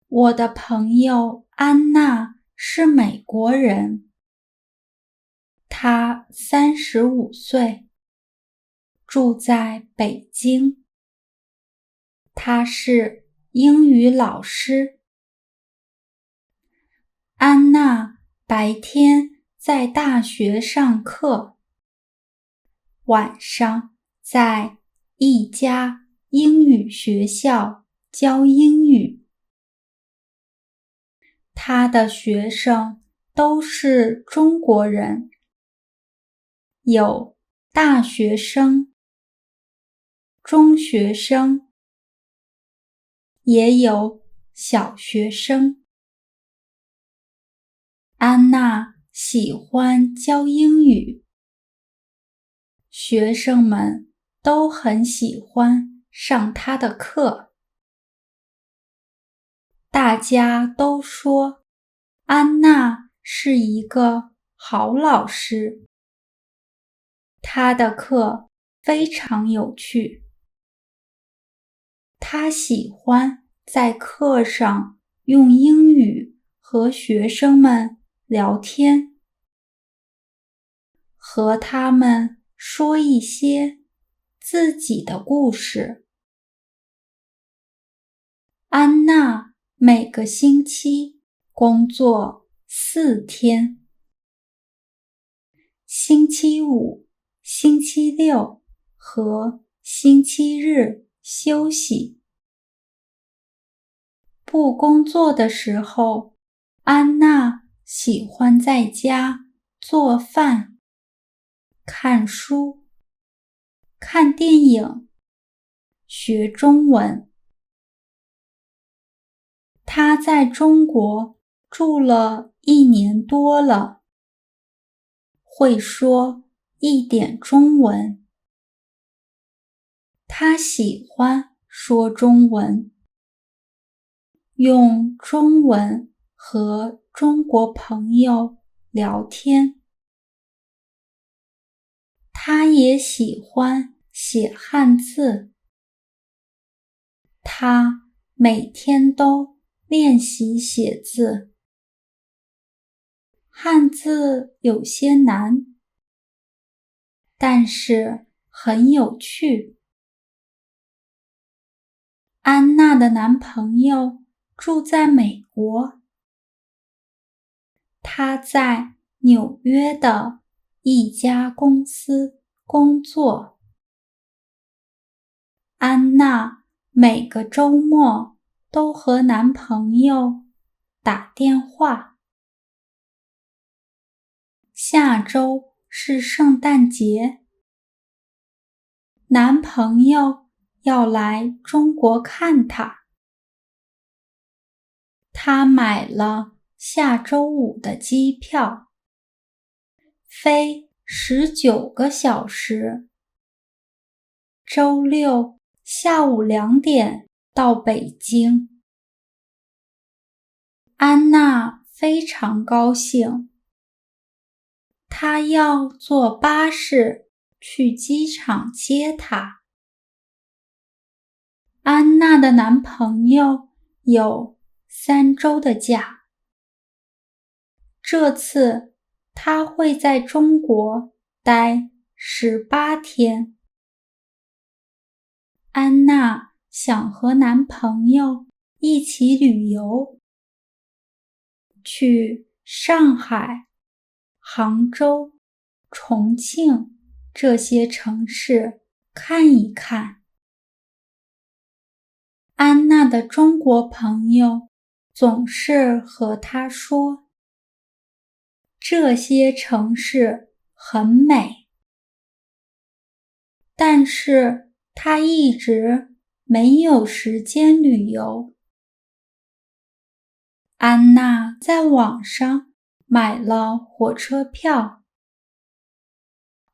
我的朋友安娜是美国人，她35岁，住在北京。她是英语老师。安娜白天在大学上课，晚上在一家英语学校教英语。他的学生都是中国人，有大学生、中学生，也有小学生。安娜喜欢教英语，学生们都很喜欢上她的课。大家都说安娜是一个好老师，她的课非常有趣。她喜欢在课上用英语和学生们聊天，和他们说一些自己的故事。安娜每个星期工作4天，星期五、星期六和星期日休息。不工作的时候，安娜喜欢在家做饭、看书、看电影、学中文。她在中国住了1年多了，会说一点中文。她喜欢说中文，用中文和中国朋友聊天。她也喜欢写汉字，她每天都练习写字。汉字有些难，但是很有趣。安娜的男朋友住在美国，他在纽约的一家公司工作。安娜每个周末都和男朋友打电话。下周是圣诞节，男朋友要来中国看她。他买了下周5的机票，飞19个小时，周六下午2点到北京。安娜非常高兴，她要坐巴士去机场接她。安娜的男朋友有3周的假，这次他会在中国待18天。安娜想和男朋友一起旅游，去上海、杭州、重庆这些城市看一看。安娜的中国朋友总是和她说，这些城市很美，但是她一直没有时间旅游。安娜在网上买了火车票，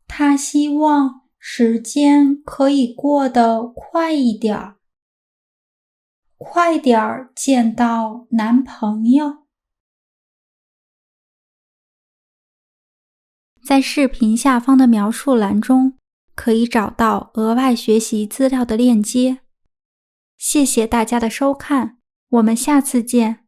她希望时间可以过得快一点，快点见到男朋友。在视频下方的描述栏中，可以找到额外学习资料的链接。谢谢大家的收看。我们下次见。